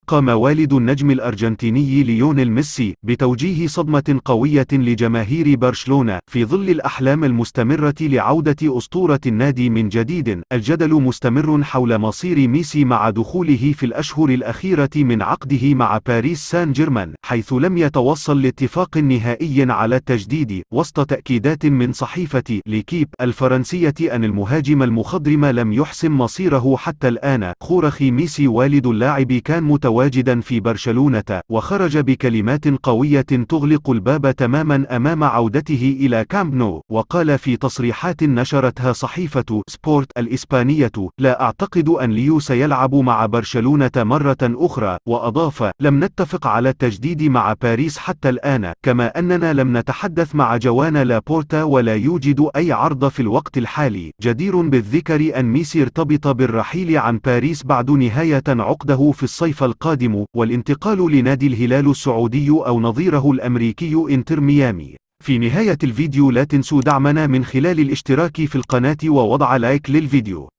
قام والد النجم الأرجنتيني ليونيل ميسي بتوجيه صدمة قوية لجماهير برشلونة في ظل الأحلام المستمرة لعودة أسطورة النادي من جديد. الجدل مستمر حول مصير ميسي مع دخوله في الأشهر الأخيرة من عقده مع باريس سان جيرمان، حيث لم يتوصل لاتفاق نهائي على التجديد، وسط تأكيدات من صحيفة ليكيب الفرنسية أن المهاجم المخضرم لم يحسم مصيره حتى الآن. خورخي ميسي والد اللاعب كان متواجدا في برشلونة، وخرج بكلمات قوية تغلق الباب تماما أمام عودته إلى كامب نو، وقال في تصريحات نشرتها صحيفة سبورت الإسبانية: لا أعتقد أن ليو سيلعب مع برشلونة مرة أخرى، وأضاف: لم نتفق على التجديد مع باريس حتى الآن، كما أننا لم نتحدث مع جوان لابورتا ولا يوجد أي عرض في الوقت الحالي. جدير بالذكر أن ميسي ارتبط بالرحيل عن باريس بعد نهاية عقده في الصيف القادم، والانتقال لنادي الهلال السعودي أو نظيره الأمريكي إنتر ميامي. في نهاية الفيديو لا تنسوا دعمنا من خلال الاشتراك في القناة ووضع لايك للفيديو.